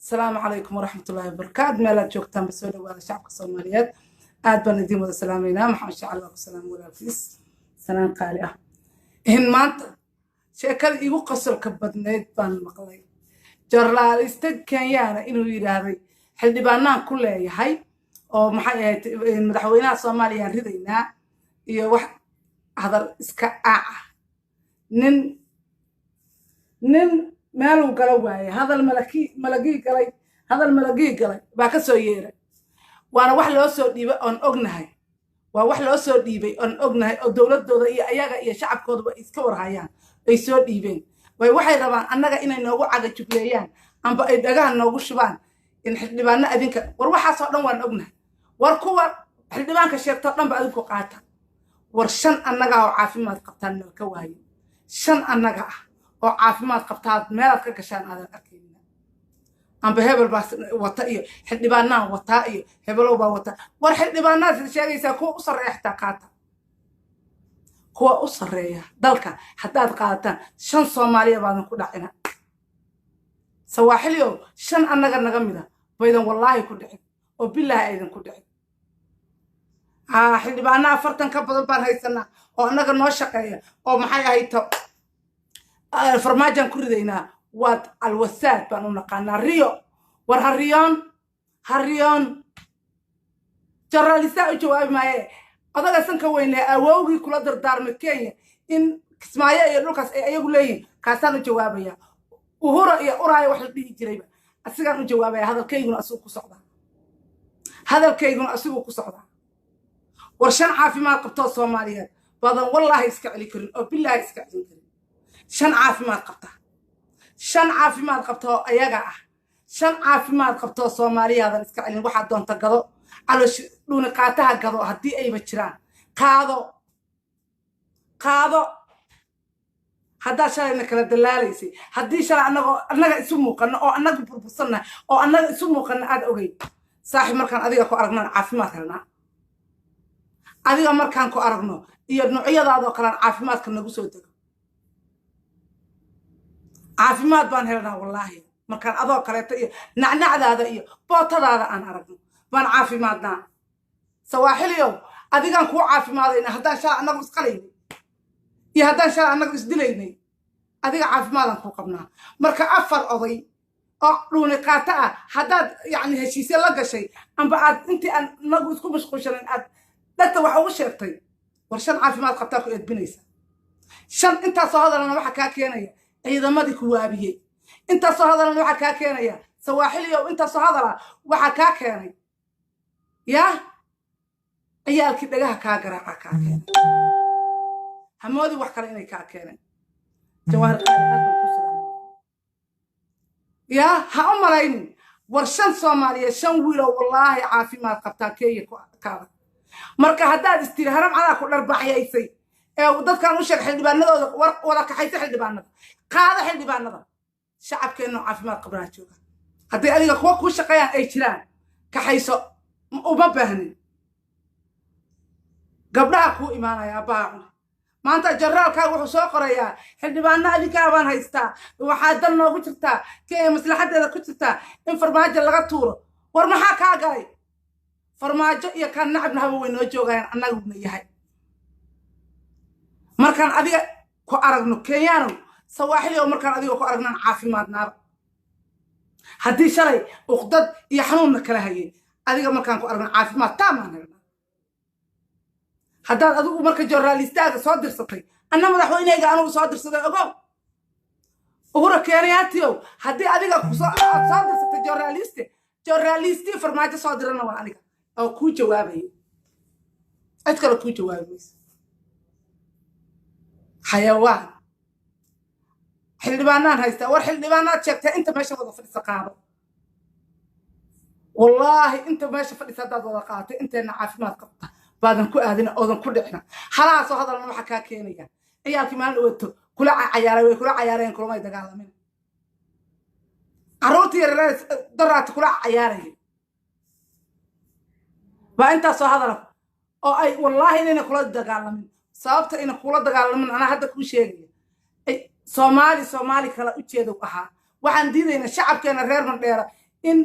السلام عليكم ورحمة الله وبركاته. مالا جوكتان بسولة وهذا شعبك الصوماليات بان الدين وذا سلامينا محمد شاء الله وسلام ولا فيس سلام قالئة هن مانتا شاكل إيقو قصر كبدنيد بان مقلي جرلال استد كان يانا إنو يراري حل دبانان كله يحي أو محايا مدحوينا الصوماليان ريدينا إيو واحد هذا إسكاء نن مالو قلواي هذا الملقي قلي هذا الملقي قلي باكسو ييرا وانا wax loo soo dhiibay on ognahay waa wax loo soo dhiibay on ognahay oo dawladooda iyo ayaga iyo shacabkooda way iska warhayaan ay soo dhiibeen way waxay rabaan annaga inay noogu caga jubleeyaan amba ay dhagaan noogu shubaan in xildhibaano adinka war waxa soo dhan waan ognahay war kuwa xildhibaanka sheegto dhan ba adinku qaata war shan annaga oo caafimaad qabtaan ka waayo shan annaga oo caafimaad qabtaad meelaad ka gashaan aadan arkayna amba hebel baa wata iyo xildhibaanaan wata iyo hebelow baa wata war xildhibaanaad sheegaysaa kuwa u sareexta qaata kuwa u sareeya dalka hadaad qaadataan shan Soomaaliya baadan ku dhacina sawaaxiliyo shan annaga naga mida baydan wallahi ku dhicin oo billahi aydan ku dhicin xildhibaanaa 40 ka badan baan haysanaa oo annaga noo shaqeeya oo maxay ahayto farmaajan ku ridayna wad alwasaad baan u naqaanaa riyo war hariyon jaralisa u jawaab maaye adaga sanka weyn awowgii kula dardaarmay Kenya in Kismaayo iyo dhulkaas ay ayagu leeyihiin kaasaan u jawaabaya uhura iyo uraay wax la dhihi jirayba asigaan u jawaabaya hadalkayguna asigu ku socda war shan caafimaad qabto Soomaaliyeed badan wallahi iska celi karin oo billahi iska celin karin shan caafimaad qabto ayaga shan caafimaad qabto Soomaaliyeed iska celin waxa doonta gado calosh dhuuna qaataha gado hadii ayba jiraan qaado hadaa shalayna kala dalaalaysay hadii shalay annaga isu muuqano oo annaga burbursanna oo annaga isu muuqano aad ogay saaxiib markaan adiga ku aragnaa caafimaad helna adiga markaan ku aragno iyo noocyadaada kala caafimaadka nagu soo tago caafimaad baan helnaa wallahi markaan adoo kaleeto iyo nacnacdaada iyo bootadaada aan aragno baan caafimaadnaa sawaaxiliyo adigaan ku caafimaadayna haddaan shalay annagu isqalaynay iyo haddaan shalay annagu isdilaynay adiga caafimaadaan ku qabnaa marka afar oday oo dhuuni qaata haddaad yacni heshiisyo la gashay amba aad intii aan nagu isku mashquulshanin aad dadka waxa ugu sheegtay war shan caafimaad qabtaa ku edbinaysa shan intaasoo hadalana waxa kaa keenaya ciidamadii ku waabiyey intaasoo hadalana waxa kaa keenaya sawaaxiliyo intaasoo hadala waxa kaa keenay yaa ciyaalkii dhagaha kaa garaaca kaa keenay hamoodi wax kale inay kaa keeneen jawaar yaa ha u malaynin war shan Soomaaliya shan wiilo wallahi caafimaad qabtaa Kenya kaada marka haddaad istiri haram cadaa ku dharbaxaysay ee dadkan u sheeg xildhibaanadooda wada kaxaysa xildhibaanada qaada xildhibaanada shacabkeena caafimaad qabnaa jooga haddii adiga kuwa ku shaqeeyaan ay jiraan kaxayso uma baahnin gabdhaha ku imaanaya baa maanta jarraalka wuxuu soo qorayaa xildhibaanada adinka baan haystaa waxa dal noogu jirtaa kee maslaxadeeda ku jirtaa in farmaajo laga tuuro war maxaa ka galay farmaajo iyo kan nacabna haba way noo joogayaan annaguna yahay markaan adiga ku aragno Kenyano sawaaxiliyo markaan adiga ku aragnaan caafimaadnaaba haddii shalay uqdad iyo xanuunna kala hayay adiga markaan ku aragno caafimaad taamaan helnaa haddaad adigu marka joornaalistaaga soo dirsatay anna madaxweyneyga anugu soo dirsaday ogow uhura Kenyaatiyow haddii adiga soo dirsatay joornaalisti farmaajo soo dirana waa aniga oo ku jawaabay cid kale ku jawaabaysa حيوان حلبانان هايستا ور حلبانات شكتا انت ماشي وضع فريسة قابل والله انت ماشي فريسة داد وضع قاتل انت عافمات قبطة بعدن كو اهدنا اوضن كو دحنا خلاص هذا المحا كاكينيا اياك مان اوتو كل عيارين كل ما يدقال من عروتي يرلاس درات كل عيارين با انت سو هذا او اي والله اننا كل دقال من sababta in kula dagaalamin ana hadda ku sheegay Soomaali kala u jeedo waxaan diidaynaa shacabkeena reer Mandheera in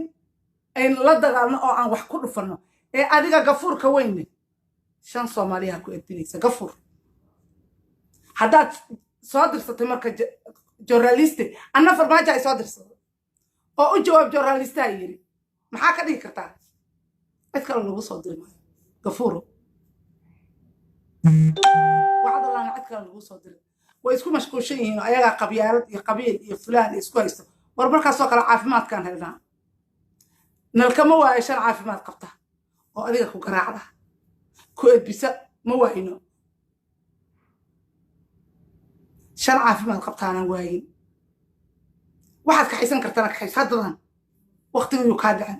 ayn la dagaalno oo aan wax ku dhufanno ee adiga gafuurka weyne 5 Soomaaliya ku edinaysa gafuur haddaad soo dirsatay marka journaliste anna farmaajo ay soo dirsatay oo u jawaab journaliste ay yiri maxaa ka dhigi kartaa cid kale lagu soo diri maayo gafuuro waxaad allaana cid kale lagu soo diri way isku mashquulshan yihiin ayaga qabyaalad iyo qabiil iyo fulaan isku haysto war markaasoo kale caafimaadkaan helnaa nalkama waayo 5 caafimaad qabta oo adiga ku garaacda ku edbisa ma waayno 5 caafimaad qabtaana waayin waxaad ka xaysan kartaa ka xaysan haddan waqtigu ka dhacay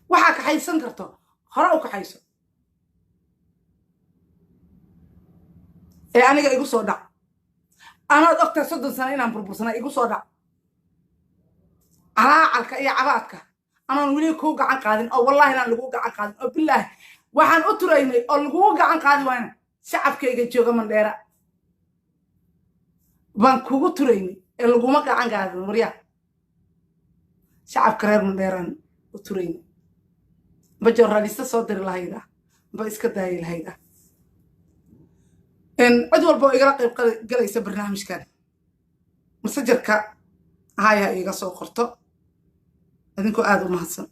waxa ka xaysan karto hore u ka xayso ee aniga igu soo dhac anaad ogtaa 30 sano inaan burbursana igu soo dhac calaalka iyo cabaadka anaan weli ku gacan qaadin oo wallahi inaan lagu gacan qaadin oo billaah waxaan u turaynay oo lagu gacan qaadi waana shacabkayga jooga Mandheera baan kugu turaynay ee laguma gacan qaadin wariya shacabka reer Mandheeraan u turaynay ba journalista soo diri lahayda ba iska daayay lahayda in cid walba igala qayb galaysa barnaamijkan masajarka haya iga soo qorto adinku aad u mahadsan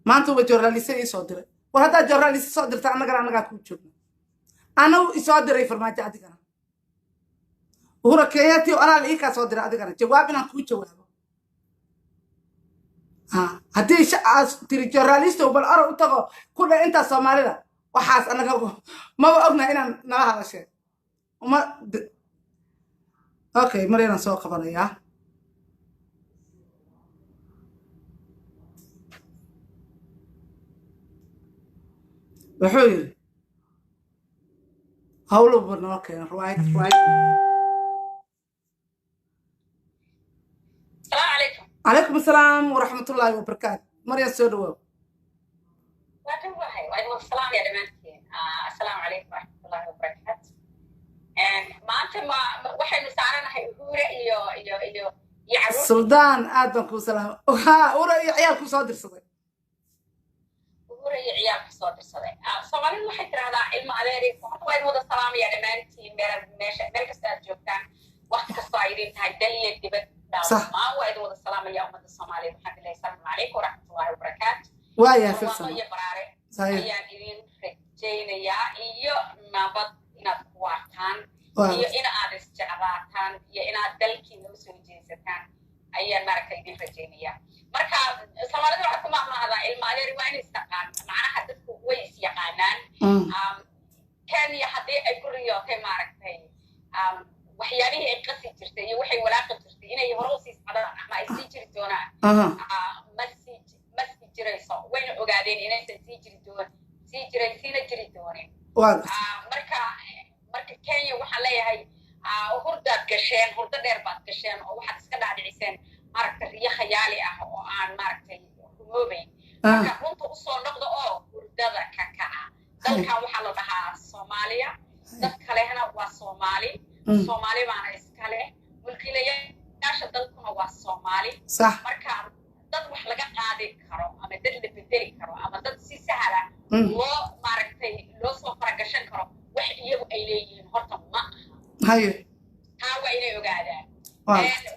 maanta waa journalist ay soo diray war hadda journalist soo dirta anaga ku joogno ana u soo diray farmaajo adigana hura kayati ana ii ka soo diray adigana jawaab inaan ku jawaabo haddii shaas tiri journalist oo bal aro u tago ku dha inta Soomaalida waxaas anaga ma ogna inaan nala hadashay uma okay marina soo qabanaya wuxuu yiri hawlo badnaa keen right عليكم السلام ورحمة الله وبركاته مريم سودو السلام يا دمانتين السلام عليكم ورحمة الله وبركاته ما أنت ما واحد مسارنا هيقول إيو يعرف سلطان آدمكم سلام ورا عيالكم صادر صدق ورا عيالكم صادر صدق سوالين واحد ترى هذا علم عليه واحد وده السلام يا دمانتين ملك استاذ جوكان وقت كصايرين هاي دليل دبت صح ما واحد وده السلام يا أمة الصومالية محمد الله السلام عليكم ورحمة الله وبركاته ويا في السلام صحيح ayaan idin rajaynayaa iyo nabad inaad ku waartaan iyo in aad isjeclaataan iyo inaad dalkiina u soo jeesataan ayaan markaa idin rajaynayaa marka Soomaalida waxa ku maamulada ilmo adeer waa in istaqaan macnaha dadku way is yaqaanaan Kenya hadii ay ku riyootay maaragtay waxyaabihii ay qasi jirtay iyo waxay walaaqi jirtay inay hore u sii socdaan ama ay sii jiri doonaan jirayso wayna ogaadeen inaysan sii jiri doonin marka Kenya waxa leeyahay hurdaad gasheen hurda dheer baad gasheen oo waxaad iska dhaadhiciseen maaragtay riyo khayaali ah oo aan maaragtay rumoobayn marka runta u soo noqdo oo hurdada ka kaca dalkan waxaa la dhahaa Soomaaliya dad kalena waa Soomaali baana iskale mulkiilayaasha dalkuna waa Soomaali marka dad wax laga qaadi karo ama dad la bedeli karo ama dad si sahal ah loo maaragtay loo soo faragashan karo wax iyagu ay leeyihiin horta ma hayo waa inay ogaadaan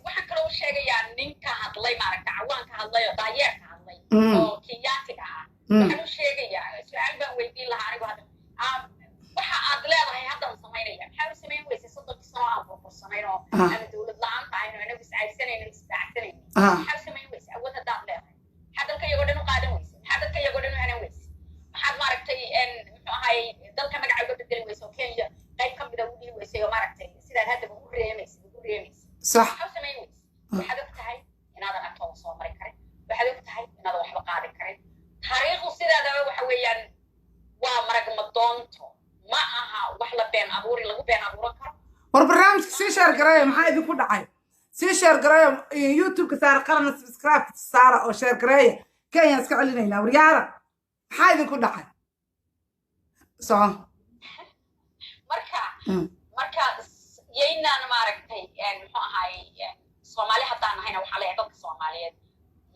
waxa kale oo sheegayaa ninka hadlay maaragtay cawaanka hadlay oo daayeerka hadlay oo Kenyaatiga ah waxa uu sheegayaa su'aal baan weydiin lahaa anigu hadda waxa aad leedahay hadda samaynaya maxaa u samayn weysay 30 sano aan burbursanayno ama dawlad la'aan tahay inuu anagu iscaaysanayno maxaa samayn weysay awood haddaad leedahay maxaa dalka iyagoo dhan u qaadan weysay maxaa dalka iyagoo dhan u hanan weysay maxaad maaragtay muxuu ahay dalka magaca uga bedeli weysay oo Kenya qayb ka mid ah u dhihi weysay oo maaragtay sidaad hadda ugu reemaysid صح maxaa samayn weysay waxaad og tahay inaadan agtooda soo mari karin waxaad og tahay inaadan waxba qaadi karin taariikhdu sidaadaba waxa weeyaan waa marag madoonto ma aha wax la been abuuri lagu been abuuran karo war barnaamijka sii share gareeyo maxaa idinku dhacay sii share gareeyo YouTube ka saar qaran subscribe saar oo share gareeyo Kenya iska celinayna waryaara maxaa idinku dhacay soo marka yeynaan maaragtay muxuu ahay Soomaali haddaan nahayna waxa la yidhaahdaa dadka Soomaaliyeed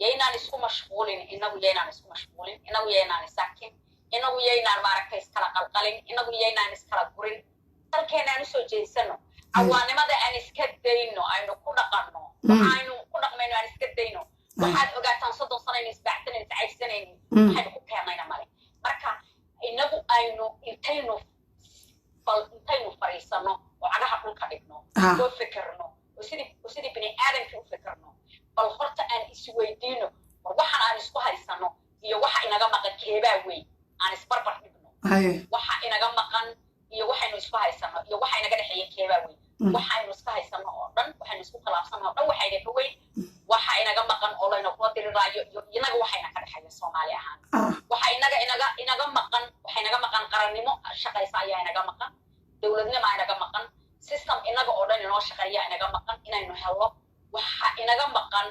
yaynaan isku mashquulin inagu yaynaan isku mashquulin inagu yaynaan isakin inagu yaynaan maaragtay iskala qalqalin inagu yaynaan iskala gurin dalkeenaan usoo jeesano cawaanimada aan iska dayno aynu ku dhaqanno waxaynu ku dhaqmayno aan iska dayno waxaad ogaataan 30 sano aynu isbaaxsanayn iscaysanayn waxaynu ku keenayna male marka inagu aynu intaynu fariisano oo cagaha dhulka dhigno oo fikirno oo sidii bini aadamkii u fikirno bal horta aan isweydiino war waxaan aan isku haysano iyo waxa inaga maqan keebaa weyn aan isbarbar dhigno waxa inaga maqan iyo waxaynu isku haysano iyo waxa inaga dhexeeya keebaa weyn waxaynu isku haysano oo dhan waxaynu isku khilaafsano oo dhan waxa inaga weyn waxa inaga maqan oo layna kula diriraayo iyo inaga waxa inaga dhexeeya Soomaali ahaan waxa inaga maqan waxa inaga maqan qarannimo shaqaysa ayaa inaga maqan dawladnimo inaga maqan system inaga oo dhan inoo shaqeeya inaga maqan inaynu helo waxa inaga maqan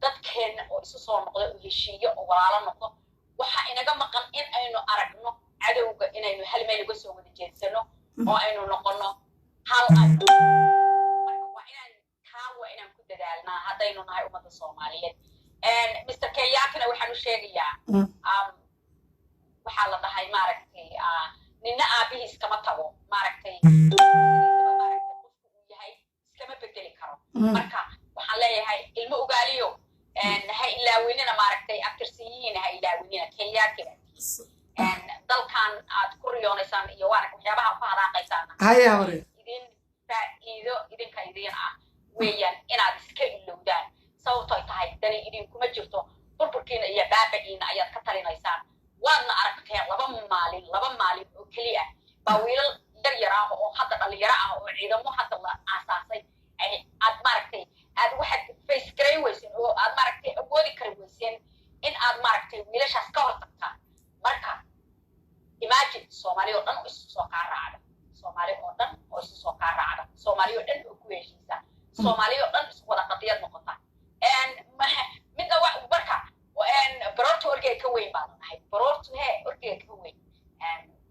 dadkeena oo isu soo noqdo oo heshiiyo oo walaalo noqdo waxa inaga maqan in aynu aragno cadawga inaynu hal meel uga soo wada jeedsano oo aynu noqono hal aynu waa inaan ku dadaalnaa haddaynu nahay ummadda Soomaaliyeed Mr. Kenyatina waxaan u sheegayaa waxaa la dhahay maaragtay nina aabihiis kama tago maaragtay qofku uu yahay iskama bedeli karo marka waxaan leeyahay ilmo ogaaliyo ha ilaawinina maaragtay abtirsiyiin ha ilaawinina Kenyatina dalkan aad ku riyoonaysaan iyo waxyaabaha ku hadaaqaysaan haya hore idin faa'iido idinka idin weeyaan inaad iska ilowdaan sababtoo ay tahay dani idinkuma jirto burburkiina iyo baabaciina ayaad ka talinaysaan waadna aragteen laba maalin oo keliya baa wiilal yar oo hadda dhalinyaro oo ciidamo hadda la aasaasay aad maaragtay aad waxaad face garay weyseen oo aad maaragtay awoodi kari weyseen in aad maaragtay wiilashaas ka hortagtaan marka imagine Soomaali oo dhan oo isu soo qaaracda Soomaali oo dhan oo isu soo qaaracda Soomaali oo dhan oo ku heshiisa Soomaali oo dhan isku wada qadiyad noqota midda wax barka baroorta orgey ka weyn baa nahay baroortu orgey ka weyn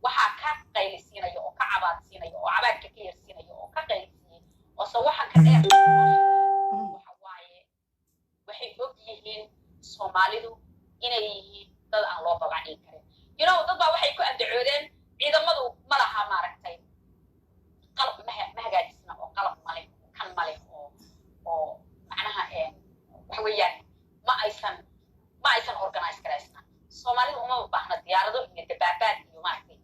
waxa ka qaylisiinaya oo ka cabaadsiinaya oo cabaadka ka yarsiinaya oo ka qaylisiinaya oo soo waxa ka dheer waxa waaye waxay og yihiin Soomaalidu inay yihiin dad aan loo babacin karin dad baa waxay ku andacoodeen ciidamadu ma laha maaragtay qalab ma hagaajisna oo qalab male kan male oo macnaha waxa weeyaan ma aysan organize karaysna Soomaalidu uma baahna diyaarado iyo dabaabaad iyo maaragtay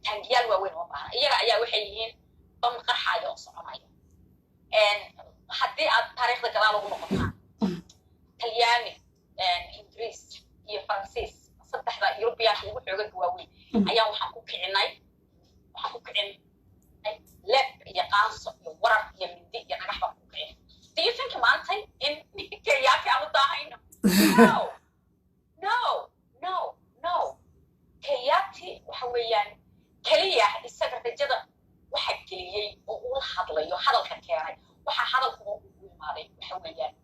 tangiyaal waaweyn uma baahna iyaga ayaa waxay yihiin bam qarxayo oo soconaya haddii aad taariikhda gadaal ugu noqotaan Talyaani Ingiriis iyo Faransiis saddexda European ugu xoogan waaweyn ayaa waxaan ku kicinay leb iyo qaanso iyo warar iyo mindi iyo dhagax baan ku kicinay do you think maantay in Kenyaati aan u daahayno no Kenyaati waxa weeyaan kaliya isaga rajada waxa geliyay oo uu hadlayo hadalka keenay waxa hadalku uu imaaday waxa weeyaan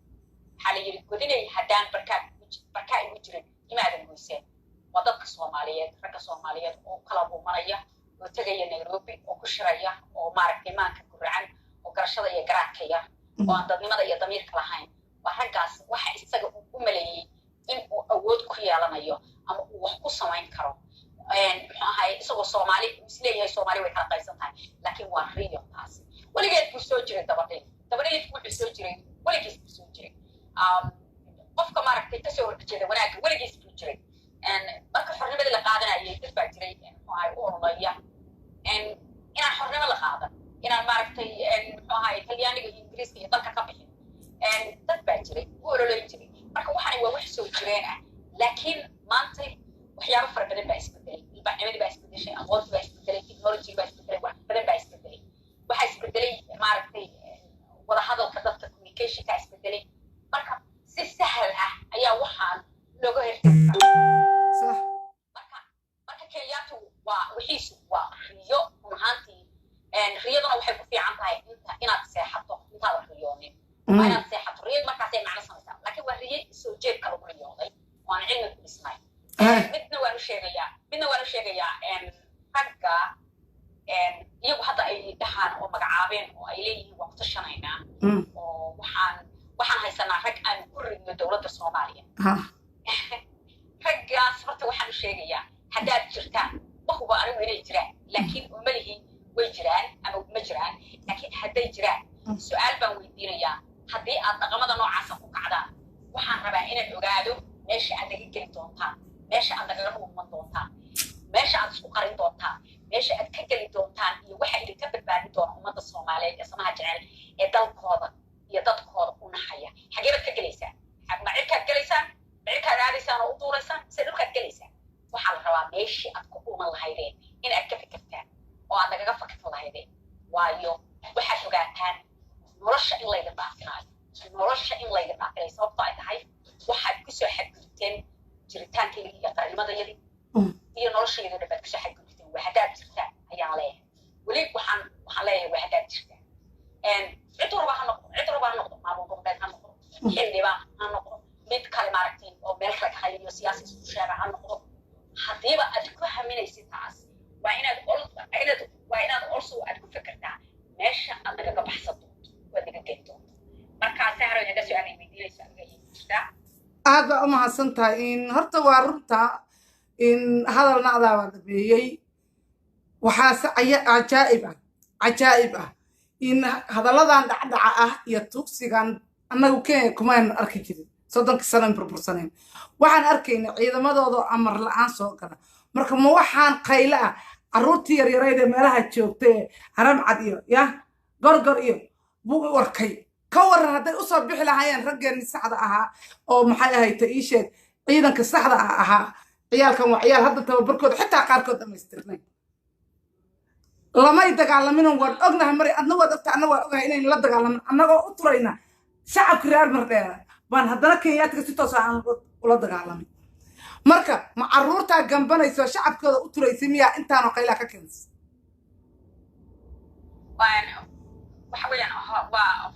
waxa la yiri godinay hadaan barkaa ugu jirin imaadan goyseen wadadka Soomaaliyeed ragga Soomaaliyeed oo kala buumanaya oo tagaya Nairobi oo ku shiraya oo maaragtay maanka ku racan oo garashada iyo garaadkaya oo aan dadnimada iyo damiirka lahayn waa raggaas waxa isaga u maleeyay in uu awood ku yeelanayo ama uu wax ku samayn karo muxuu ahay isagoo Soomaali isleeyahay Soomaali way kala qaysan tahay laakiin waa riyo taas waligeed ku soo jiray dabadheed wuxuu soo jiray waligiis ku soo jiray qofka maaragtay ka soo horjeeda wanaagga waligiis ku jiray marka xornimada la qaadanayay dad baa jiray muxuu ahay u ololaya inaan xornimo la qaadan inaan maaragtay muxuu ahay Talyaaniga iyo Ingiriiska iyo dalka ka bixin dad baa jiray u ololayn jiray marka waxaan waa wax soo jireen laakiin maanta waxyaabo fara badan baa isbedelay ilbaxnimadii baa isbedeshay aqoonti baa isbedelay technology baa isbedelay wax badan baa isbedelay waxa isbedelay maaragtay wada hadalka dadka communication ka isbedelay marka si sahal ayaa waxaan looga hortagay marka Kenyaatu waa wixiisu waa riyo ruuxantii riyaduna waxay ku fiican tahay inaad seexato intaad riyoonin inaad seexato riyad markaas ay macno samaysaa laakiin waa riyad soo jeedka lagu riyooday waan cilmi ku dhisnay midna waan u sheegayaa ragga iyagu hadda ay dhahaan oo magacaabeen oo ay leeyihiin waqti shanaynaa oo waxaan haysanaa rag aan ku ridno دولة الصومالية رجع صرت واحد شيء حداد جرتان وهو أنا وين جران لكن أمله ويجران أو مجران لكن حدا جران سؤال بنودينا يا حدي أتقمد نوع عصف قعدان وحن ربعين الأجادو ماشي عندك كل دونتان ماشي عندك غيره من دونتان ماشي عندك سكرين دونتان ماشي عندك كل دونتان يوحى اللي كبر بعد دون أمد الصومالية اسمها جعل يدل كوضة يدل كوضة ونحيا حقيقة كجلسة معركة جلسة معركة رادسة وطورسة سلوك جلسة وحال ربع ماشي أتكون الله هيدين إن أكف كفتان وعندك قفك الله هيدين وايو وحشو قاتان نرشة إلا يقطع فيناي نرشة إلا يقطع فيناي سبب طايت هاي waxaad ku soo xadgudubteen jiritaankayga iyo qarannimadayadii iyo noloshayda dhabaad ku soo xadgudubteen waa haddaad jirtaan ayaan leeyahay weli waxaan leeyahay waa haddaad jirtaan cid walba ha noqdo maamul goboleed ha noqdo xildhibaan ha noqdo mid kale maaragtay oo meel kale ka hayo siyaasi isku sheega ha noqdo haddiiba aad ku haminaysid taas waa inaad also aad ku fikirtaa meesha aad nagaga baxsan doonto waad naga geli doonto markaa sahro hadda su-aal ay weydiinaysa aniga iyo jirtaa aad baa u mahadsantahay in horta waa runta in hadalna adaa waa dhabeeyey waxaase cajaa'ib ah in hadalladan dhacdhaca ah iyo tugsigan annagu kenya kumaynu arki jirin 30 sano burbursanayn waxaan arkayna ciidamadooda amar la'aan soo gala marka ma waxaan qayla ah carruurtii yaryarayd ee meelaha joogtay haram cad iyo gorgor iyo buu warkay كور هذا أصاب بحلا هاي رجال السعد أها أو محيا هاي تعيشت أيضا كالسعد أها عيالكم وعيال هذا تبركض حتى عقاركض ما يسترنين لما يدق منهم ورد أغنى همري أنو ودفت أنو أغنى لا دق على من أنو أطرينا شعب كريار مرة بان هذا كياتك ستوسع ولا دق على من مركب مع الرورتا جنبنا يسوى شعب كذا أطري سمية أنت أنا قيلك كنز وحويان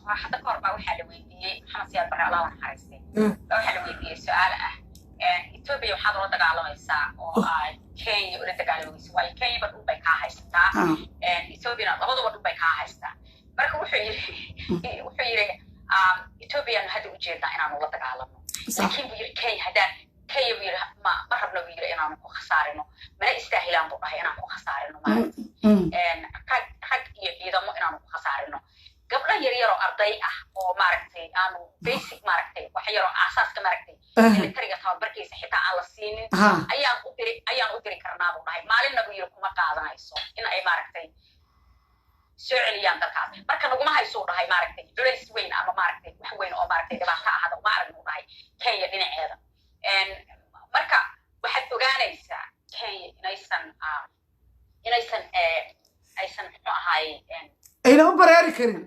وحتى قربا وحال ويدي محمد سياد برا الله ونحرسي وحال ويدي سؤال إثيوبيا وحاضر دقالميسا oo Kenya ula dagaalameysa way Kenya bad u bay ka haystaa Ethiopia labadaba u bay ka haystaa marka wuxuu yiri Ethiopia hada u jeedaa inaan ula dagaalamo laakiin buu yiri Kenya buu yiri ma rabno buu yiri inaan ku khasaarino mana istaahilaan buu dhahay inaan ku khasaarino rag iyo ciidamo inaan ku khasaarino gabdho yaryar oo arday ah oo maaragtay aanu basic maaragtay wax yar oo aasaaska maaragtay militariga tababarkiisa xitaa aan la siinin ayaan u diri karnaa buu dhahay maalinna buu yiri kuma qaadanayso in ay maaragtay soo celiyaan dalkaas marka naguma hayso dhahay maaragtay culays weyn ama maaragtay wax weyn oo maaragtay dhibaato ah hada uma aragno dhahay Kenya dhinaceeda marka waxaad ogaanaysaa Kenya inaysan muxuu ahaay ayna u bareeri karin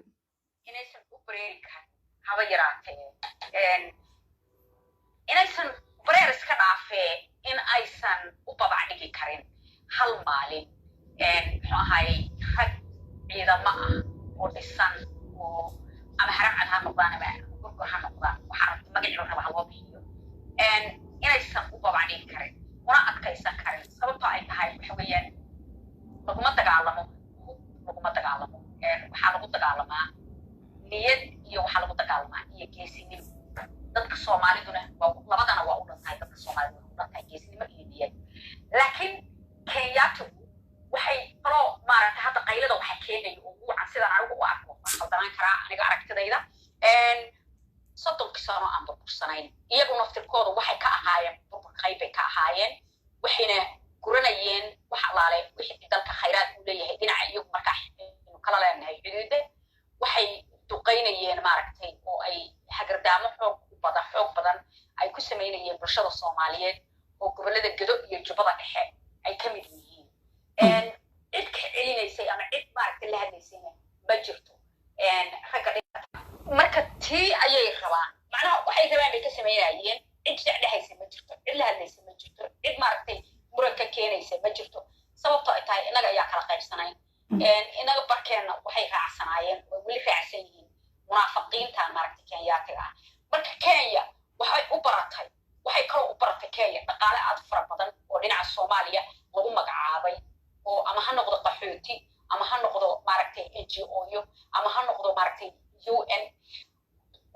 inaysan u bareeri karin haba yaraatee inaysan bareer iska dhaafee in aysan u babac dhigi karin hal maalin muxuu ahaay rag ciidamo ah oo dhisan oo ama harab cad ha noqdaan ama gurgur ha noqdaan waxaa magacii raba loo bixiyo inaysan u babac dhigi karin una adkaysan karin sababtoo ay tahay waxa weeyaan laguma dagaalamo waxaa lagu dagaalamaa niyad iyo waxaa lagu dagaalamaa iyo geesinimo dadka Soomaaliduna labadana waa u dhantahay dadka Soomaalida waa u dhantahay geesinimo iyo niyad laakiin Kenyaatu waxay kaloo maaragtay hadda qaylada waxa keenay oo ugu sidaan anigu u arko qaldanaan karaa aniga aragtidayda 30 sano aan burbursanayn iyagu naftirkooda waxay ka ahaayeen burbur qaybay ka ahaayeen waxayna guranayeen wax alaale wixii dalka khayraad u leeyahay dhinaca iyagu markaa kala leenahay xuduuda waxay duqeynayeen maaragtay oo ay hagardaamo xoog badan ay ku sameynayeen bulshada Soomaaliyeed oo gobolada Gedo iyo Jubbada Dhexe ay ka mid yihiin cid ka celinaysay ama cid maaragtay la hadlaysay ma jirto ragga marka tii ayay rabaan macnaha waxay rabaan bay ka sameynayeen cid dhexaysa ma jirto cid la hadlaysa ma jirto cid maaragtay muranka keenaysa ma jirto sababtoo ay tahay inaga ayaa kala qaybsanayn inaga barkeena waxay raacsanaayeen oo weli raacsan yihiin munaafiqiinta maaragtay Kenyaatiga ah marka Kenya waxay kaloo u baratay Kenya dhaqaale aad fara badan oo dhinaca Soomaaliya lagu magacaabay oo ama ha noqdo qaxooti ama ha noqdo maaragtay NGO ama ha noqdo maaragtay UN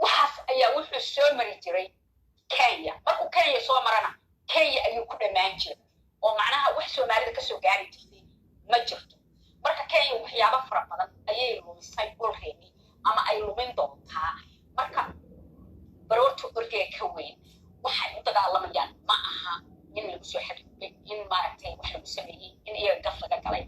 waxaas ayaa wuxuu soo mari jiray kenya markuu kenya soo marana kenya ayuu ku dhammaan jiray oo macnaha wax soomaalida ka soo gaari jirtay ma jirto marka kenya waxyaabo fara badan ayay lumisay already ama ay lumin doontaa marka baroorta orgee ka weyn waxay u dagaalamayaan ma aha in lagu soo xadgudbay in maaragtay wax lagu sameeyey in iyaga gaf laga galay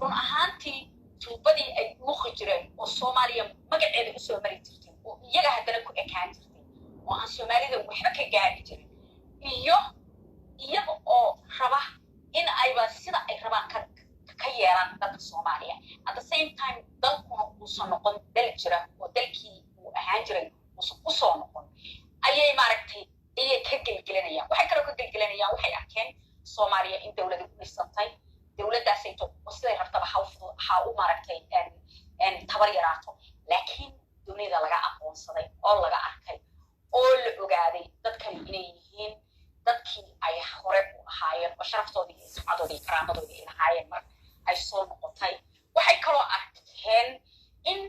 run ahaantii tuubadii ay ugu jireen oo soomaaliya magaceeda usoo mari jirtay oo iyaga haddana ku ekaan jirtay oo aan soomaalida waxba ka gaari jirin iyo iyaga oo raba in ayba sida ay rabaan ka yeelaan dalka soomaaliya at the same time dalkuna uusan noqon dal jira oo dalkii uu ahaan jiray uusan u soo noqon ayay maaragtay ayay ka gelgelinayaan waxay kaloo ka gelgelinayaan waxay arkeen soomaaliya in dowlada ku dhisantay dowladdaasayto oo siday rabtaba ha u maaragtay tabar yaraato laakiin dunida laga aqoonsaday oo laga arkay oo la ogaaday dadkani inay yihiin dadkii ay hore u ahaayeen oo sharaftoodii iyo sumcadoodii iyo karaamadoodii ay lahaayeen mar ay soo noqotay waxay kaloo arkeen in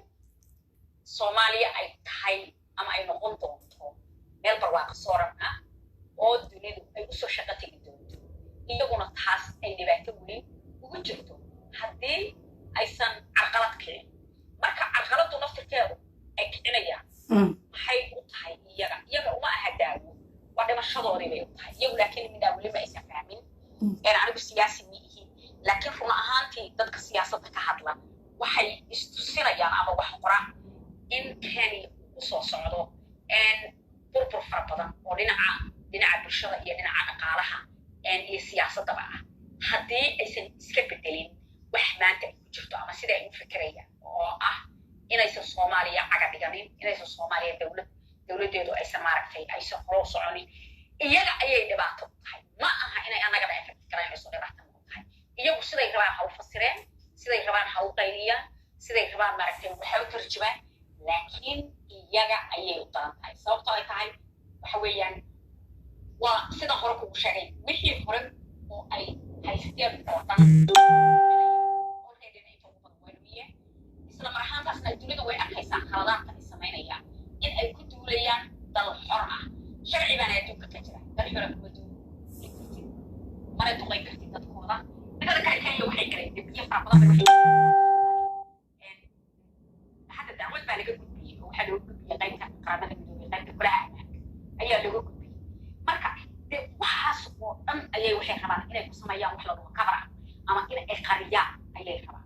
soomaaliya ay tahay ama ay noqon doonto meel barwaaqo sooran ah oo dunidu ay usoo shaqo tegi doonto iyaguna taas ay dhibaato weyn ugu jirto haddii aysan carqalad kicin marka carqaladdu naftirkeedu ay kicinayaan maxay u tahay iyaga uma aha daawo waa dhimashadoodii bay u tahay iyagu laakiin midhaa weliba aysan fahmin anigu siyaasi ma ihi laakiin run ahaantii dadka siyaasadda ka hadla waxay istusinayaan ama wax qoraan in kenya u soo socdo burbur fara badan oo dhinaca bulshada iyo dhinaca dhaqaalaha iyo siyaasaddaba ah haddii aysan iska bedelin wax maanta ay ku jirto ama sida ay u fikirayaan oo ah inaysan soomaaliya caga dhiganin inaysan soomaaliya dowladdeedu aysan maaragtay aysan horo soconin iyaga ayay dhibaato u tahay ma aha inay annagana efekt garanayso dhibaato u tahay iyagu siday rabaan ha u fasireen siday rabaan ha u qayliyaan siday rabaan maaragtay waxa u tarjumaan laakiin iyaga ayay u daran tahay sababtoo ay tahay waxa weeyaan waa sida hore kugu sheegay wixii hore oo ay haysteen oo dhan isla mar ahaantaasna dunida way arkaysaa khaladaadka ay samaynayaan in ay ku duulayaan dal xor ah sharci baana adduunka ka jira dal xora kuma duuli kartid mana duqay kartid dadkooda midada kale kenya waxay galeen debiyo fara badan hadda dacwad baa laga gudbiyey oo waxaa looga gudbiyey qaybta qaramada midoobay qaybta golaha ammaanka ayaa looga gudbiyey marka de waxaas oo dhan ayay waxay rabaan inay ku sameeyaan wax la dhaho kabar ah ama in ay qariyaan ayay rabaan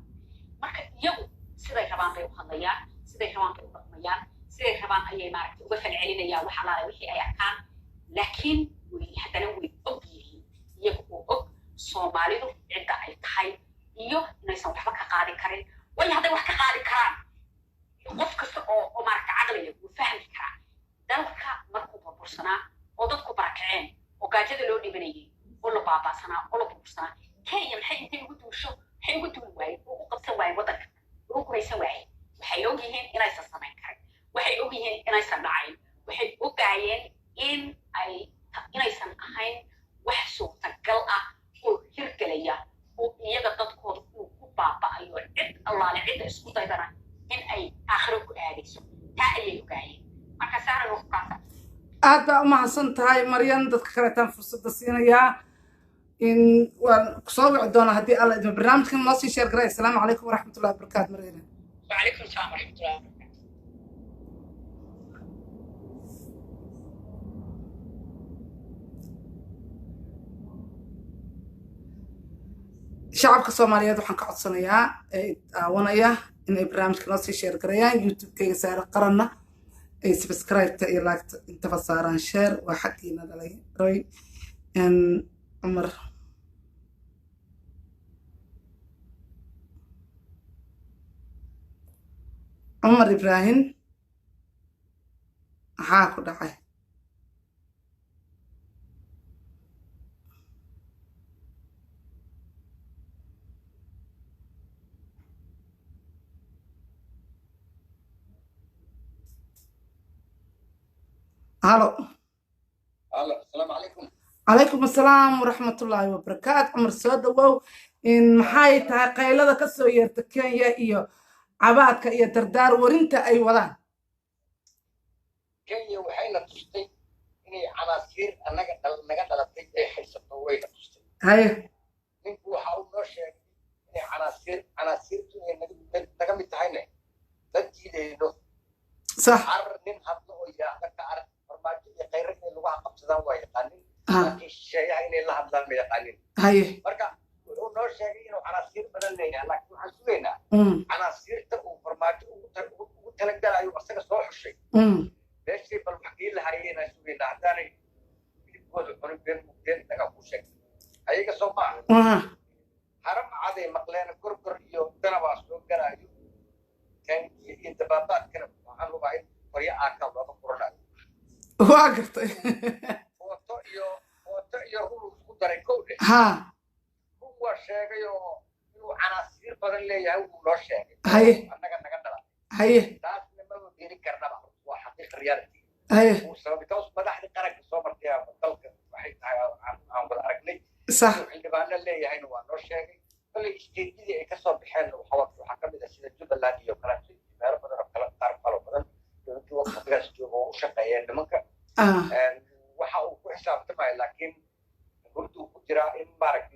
marka iyagu siday rabaan bay u hadlayaan siday rabaan bay u dhaqmayaan siday rabaan ayay maaragtay uga falcelinayaan wax alaale wixii ay arkaan laakiin haddana way og yihiin iyaga oo og soomaalidu cidda ay tahay iyo inaysan waxba ka qaadi karin waayo hadday wax ka qaadi karaan qof kasta oo maaragta caqliga wuu fahmi karaa dalka markuu burbursanaa oo dadku barakaceen oo gaajada loo dhibanayay oo la baabaasanaa oo la burbursanaa kenya maxay intay ugu duusho maxay ugu duuli waayeen oo u qabsan waayeen waddanka oo u gumaysan waayeen waxay og yihiin inaysan samayn karin waxay og yihiin inaysan dhacayn waxay ogaayeen inaysan ahayn wax suurtagal ah oo hirgelaya oo iyaga dadkooda uu ku baaba'ayo cid allaale cidda isku daydana in ay aakhiro ku aadayso taa ayay ogaayeen marka saaran waqtigaasa aad baa u mahadsan tahay maryan dadka kaleetaan fursadda siinayaa in waan kusoo wici doonaa haddii alla idmo barnaamijkan noo sii sheer garay assalaamu calaykum waraxmatullahi wabarakaatu maryana وعليكم السلام ورحمة الله وبركاته shacabka soomaaliyeed waxaan ka codsanayaa ee daawanaya inay barnaamijka noo sii sheer garayaan youtube-kayga saare qaranna ay subscribe-ta iyo like-ta intaba saaraan sheer waa xaggiina dhalay roy cumar ibraahim maxaa ku dhacay halo السلام عليكم calaykum assalaam waraxmatullaahi wabarakaatu cumar soo dhawow maxay tahay qaylada ka soo yeerta kenya iyo cabaadka iyo dardaar warinta ay wadaan كينيا وحينا تشتي إني عناصير أنا نقدر أتيجي حسب وين تشتري هاي من هو حاول نشر إني عناصير نقدر متعينة تجي له صح عرنين هذا يا ذاك عر فرماجي غير اللي واحد قبضان ويقانين لكن الشيء إني الله هذا ما يقانين هاي مركا هو نشر إنه عناصير بدل ليه لكن حسوينا عناصير تبو فرماجي وتلقى له يوصل صح الشيء ليش بالحكي لها هي نسوي لعداني يقول أنا بين تقابل شيء هيك صومع حرم عادي مقلين كركر يوم ترى واسلوب جرايو كان يتبادل كنا عنه بعيد فريق أكل الله كورونا واقف وتأيو هو قدر يكون ها هو شيء يو عناصير بدل ليه هو لا شيء هاي أنا كنا هاي ناس لما بيجي كرنا بعض وحقيقة ريالتي هاي وسبب كوس بدأ قرق الصبر تيا بطلق وحيد عن بالأرجلي صح اللي بقى لنا اللي هاي نوع نور شيء اللي يشتري كسر بحال وحوط وحكم إذا سيد الجبل لا ديو كلام شيء ما رب بدر كلام تعرف كلام بدر جو وقت بس جو وشقيان لمنك وحاول حساب تبعي لكن برضو كجرا إن بارك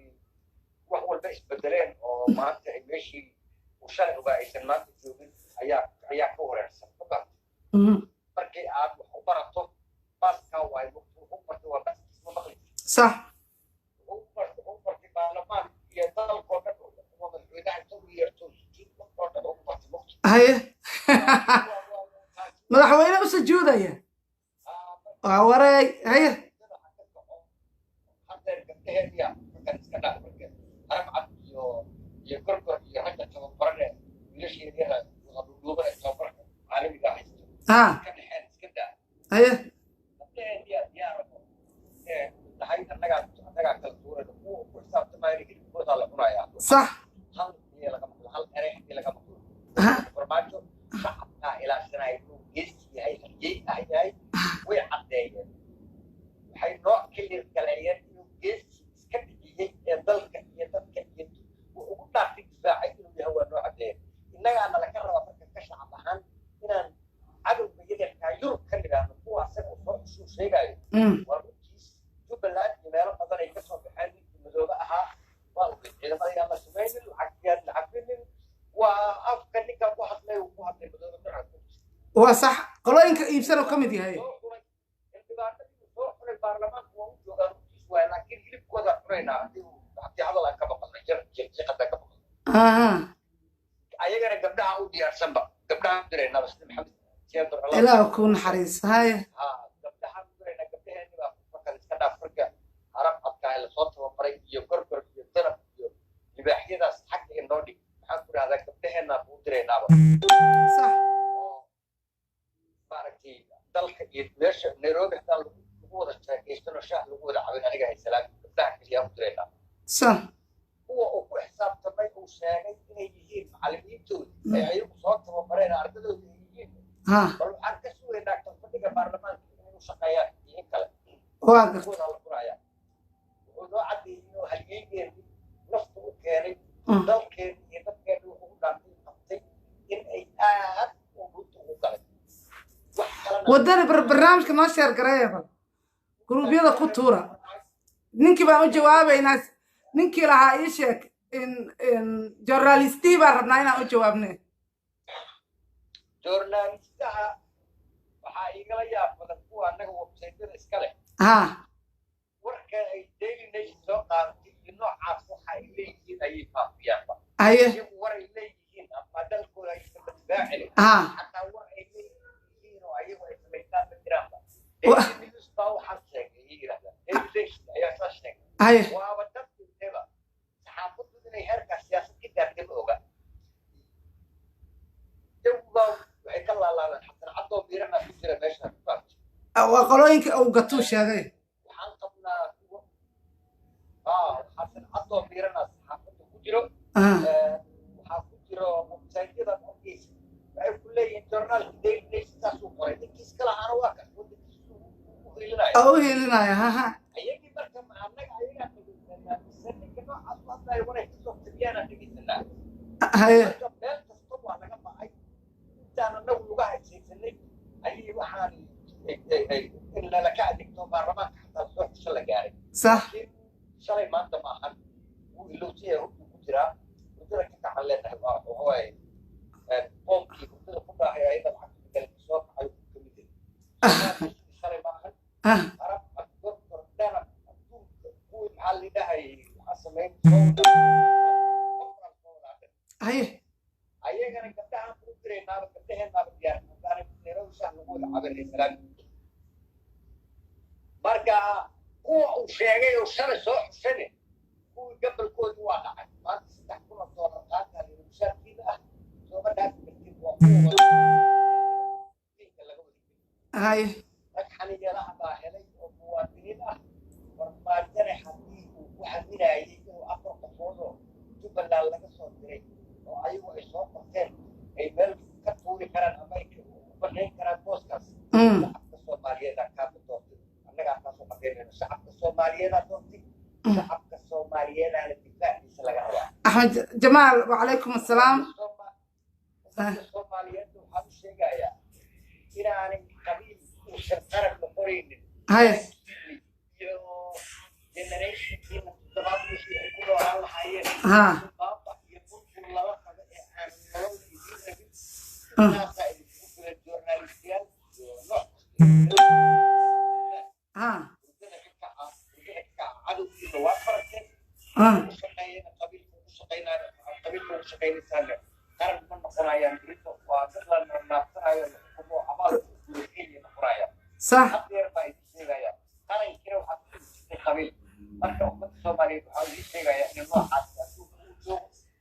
وهو البيس بدلين أو ما أنت ماشي وشان هو بقى يسمى تجوبين أيا كورة سبب markii aad wax u barato baaska way wuxuu bartay waa bas isma maqli صح wuxuu bartay baarlamaan iyo dalka oo dhan oo madaxweynaha soo yeerto oo dhan oo bartay هاي madaxweyne u sujuudaya waa waray هاي hadda gabdhaheediya markaan iska dhaafay arab iyo korkor iyo hadda tababarane wiilasheediina wadadhuuba ay tababarka caalamiga ah ها هاي صح وصح قلوينك يبسلوا كمدي هاي ayagana gabdhaha u diyaarsan ba gabdhaha dirayna bas maxamed siyaad ilaa kun xariis hay gabdhaha dirayna gabdhaheena ba marka iska dhaafurka arab adka la soo tababaray iyo korkor iyo tanab iyo libaaxyadaas xagga inoo dhig maxaan ku raahdaa gabdhaheena u dirayna ba صح baarkii dalka iyo meesha Nairobi xataa lagu wada sheekeystano shaah lagu wada cabin aniga hay salaam gabdhaha kaliya u dirayna صح هو أقول حساب تبعي وشاعر إنه يجيب معلمين تود أيوة صوت ومرينا أرتدوا يجيب بل عارف شو إنك تفضل البرلمان إنه شقيان ينكل واقف يقول على القراية وده عدي إنه هيجي نفسه كاري ضل كاري يتبقى له هو لامين قطي إن أي وبطه قلب وداني برنامج كمان شهر قريبا جروبيada ku tuura ninkii baan u jawaabay naas ninkii lahaa ii sheeg in journalisti baan rabnaa inaan u jawaabne journalistaha waxaa igala yaab badan kuwa annaga websaytyada iska leh warka ay daily nation soo qaadatay iyo noocaas waxa ay leeyihiin ayay faafiyaanba iyagu war ay leeyihiin ama dalkooda aysan badbaacin xataa war ay leeyihiin oo ayagu ay samaystaan ma jiraanba daily news baa waxaan sheegay ay yidhahdaan daily nation ayaa saa sheegay waaba dadkinteba saxaafaddu inay heerkaas siyaasad ka gaartay ma oga jawbaa waxay ka laalaadaan xasan caddoo miirana ku jira meesha waa qolooyinka uu gatuu sheegay waxaan qabnaa kuwa xasan caddoo miirana saxaafadda ku jiro waxaa ku jiro websaytyada ofkiisa waxay ku leeyihiin journaalka daily nation saasuu qoray ninkiis ka lahaana waa kan wadankiisu u helinaya ayagii marka annaga ayagaa dhegeysanaa ninka noocaas hadlaayo wanay kasoo tabiyaanaan dhegeysanaa marka meel kasta waa laga bacay intaan annagu laga haysaysanay ayay waxaan إن لا كعد دكتور برلمان حتى الصوت شل جاري صح شلي ما أنت ما حد ولو تيه هو كتيرا كتيرا كنت حلنا هو قوم كي كتيرا كلها هي أيضا حق قال الصوت على كمية شلي ما حد عرب الدكتور ده هو محل ده هي حسمين هاي أيها كان كتير كتير نار كتير نار ديار كان كتير وشان نقول عبر الإسلام marka kuwa uu sheegay oo shalay soo xusane kuwii gabalkoodu waa dhacay maanta $3,000 qaadka mushaarkiina ah soo madhaaf kartid waa kuwa laga wadi هاي rag xaniyeelaha baa helay oo muwaadiniin ah warbaajare haddii uu ku xaminayay inuu 4 qofood oo jubbaland laga soo diray oo ayagu ay soo qorteen ay meel ka tuuri karaan ama ay u banayn karaan booskaas shacabka soomaaliyeed kaa doortay شعب الصوماليين أصوتي شعب الصوماليين على الدفاع أحمد جمال وعليكم السلام الصوماليين وحب الشيء جاية إلى أن قبيل وشرطنا بقرين هاي جنريشن في الضباب مش يقولوا على الحياة ها بابا يقول كل وقت عن ملون يجينا الناس اللي يقولوا الجورناليستيان ها عدو في الواقع شقينا قبيل شقينا سنة قرن من قرايا بريتو وتقلنا نافسها الحكومة عبارة الحين قرايا صح غير ما يتسيغايا قرن كيلو حتى قبيل marka ummadda Soomaaliyeed waxa uu sheegayaa in loo xasaasiyo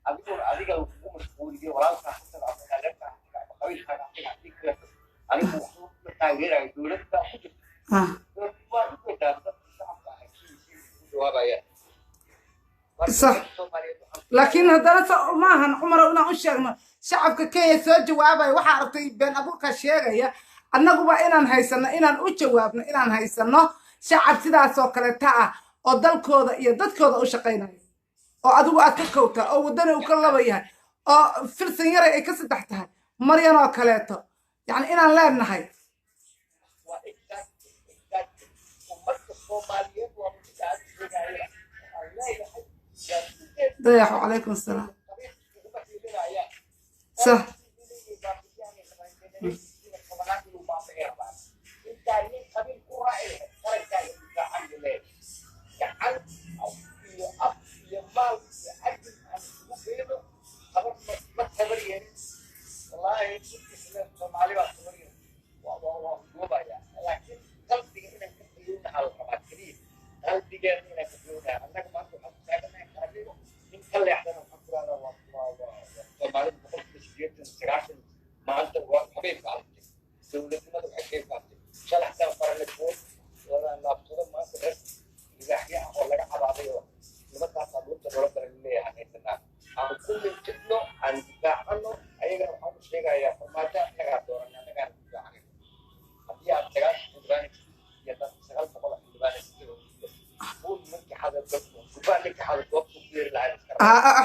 adigu adiga uu mashquuliyo walaalka xasan afdalka qabiilka anigu wuxuu taageeray dawladda صح لكن هذا maahan cumar una u sheegno shacabka Kenya soo jawaabay waxa aragtay been abuurka sheegaya annagu waa inaan haysano inaan u jawaabno inaan haysano shacab sidaas oo kale taa oo dalkooda iyo dadkooda u shaqeynaya oo adigu aad ka kowta oo wadana uu ka laba yahay oo filsan yar ay ka saddex tahay maryan oo kaleeto yani inaan leenahay ضيعوا عليكم السلام صح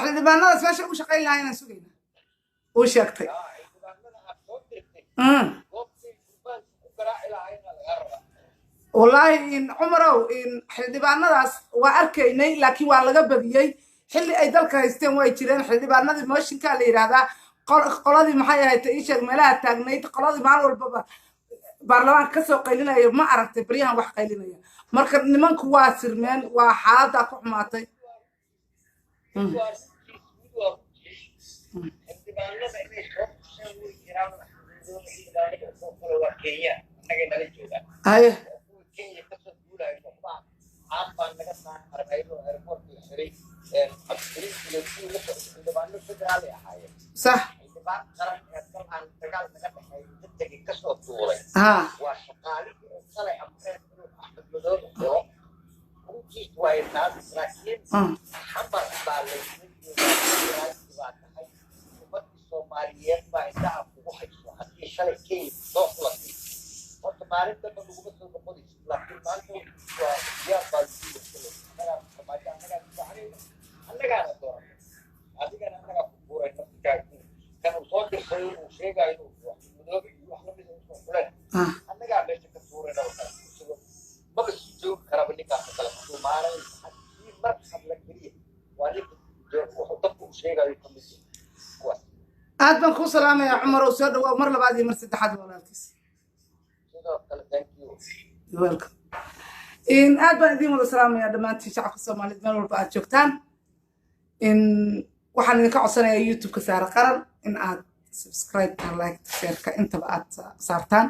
xildhibaanadaas meesha u shaqayn lahaa inaan sugayna uu sheegtay wallaahi in cumarow in xildhibaanadaas waa arkaynay laakiin waa laga badiyey xilli ay dalka haysteen way jireen xildhibaanadii mooshinkaa la yidhaahdaa qoladii maxay ahayd ii sheeg meelaha taagnayd qoladii maalin walbaba baarlamaanka kasoo qaylinaya ma aragtay baryahan wax qaylinaya marka nimanku waa sirmeen waa xaaladdaa ku xumaatay هاي صح ها maalin haddii mar hadla keliya waa ninka wuxuu dadku u sheegayo ka mid kuwaas aad baan kuu salaamayaa cumar oo soo dhawaa mar labaad iyo mar saddexaad walaalkiis sidoo kale thank you welcome aad baan idiin wada salaamayaa dhammaantiin shacabka soomaaliyeed meel walba aad joogtaan waxaan idinka codsanayaa youtube-ka saara qaran in aad subscribe-ka like share-ka intaba aad saartaan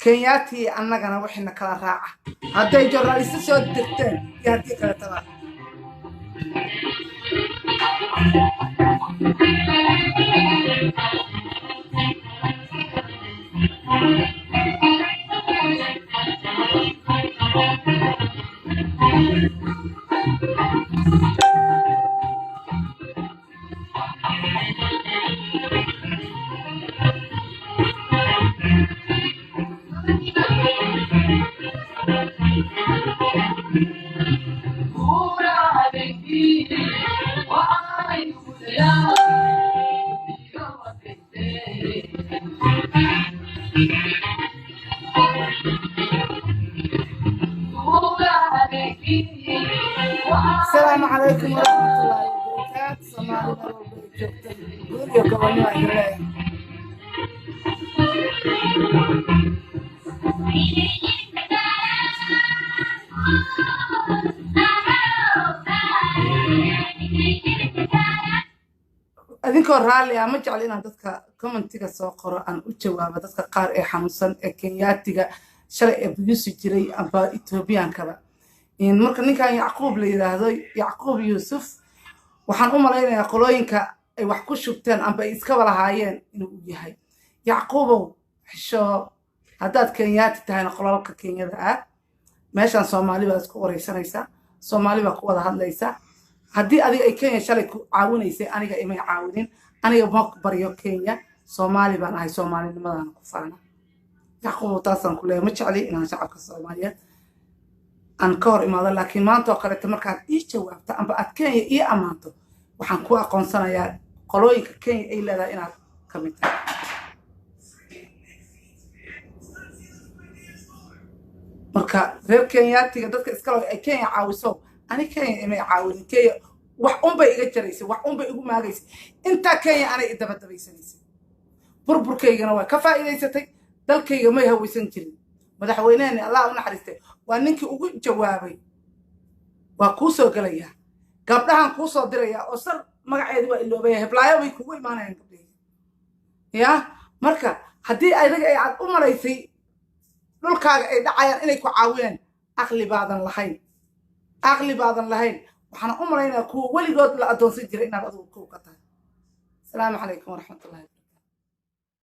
kenyaati annagana wixina kala raaca hadday journalisti soo degteen iyo haddii kale tabaa السلام عليكم ورحمة الله وبركاته. صومالي يا كوانيو عيرين adinkoo raalli ah ma jecel inaan dadka commentiga soo qoro aan u jawaabo dadka qaar ee xanuunsan ee kenyaatiga shalay ee buyuusi jiray amba etoobiyankaba marka ninkan yacquub la yiraahdo yacquub yuusuf waxaan u malaynayaa qolooyinka ay wax ku shubteen amba ay iskaba lahaayeen inuu u yahay yacquubow xisho haddaad kenyaati tahayna qolalka kenyada ah meeshaan soomaali baad isku waraysanaysaa soomaali baa ku wada hadlaysaa haddii adiga ay kenya shalay ku caawinaysay aniga imay caawinin aniga ma baryo kenya soomaali baan ahay soomaalinimadana ku faana yacquubow taasaan ku leeyahay ma jecli inaan shacabka soomaaliyeed aan ka hor imaado laakiin maanta oo kaleeto markaad ii jawaabto amba aad kenya ii ammaanto waxaan ku aqoonsanayaa qolooyinka kenya ay leedahay inaad ka mid tahay marka reer kenyaatiga dadka iskalo ay kenya caawiso ani kenya imay caawinin kenya wax unbay iga jaraysay wax unbay igu maagaysay intaa kenya anay i dabadabaysanaysay burburkaygana waa ka faa'iidaysatay dalkayga may hawaysan jirin madaxweyneheni allah u naxariistay waa ninkii ugu jawaabay waa kuu soo gelayaa gabdhahan kuu soo dirayaa oo sar magaceedu waa iloobaya heblaayo bay kugu imaanayaan gabdhahii ya marka haddii adiga ay aad u malaysay dhulkaaga ay dhacayaan inay ku caawiyeen aqli baadan lahayn waxaan u malaynayaa kuwa weligood la adoonsan jiray inaad adigu kow ka tahay asalaamu calaykum waraxmatullahi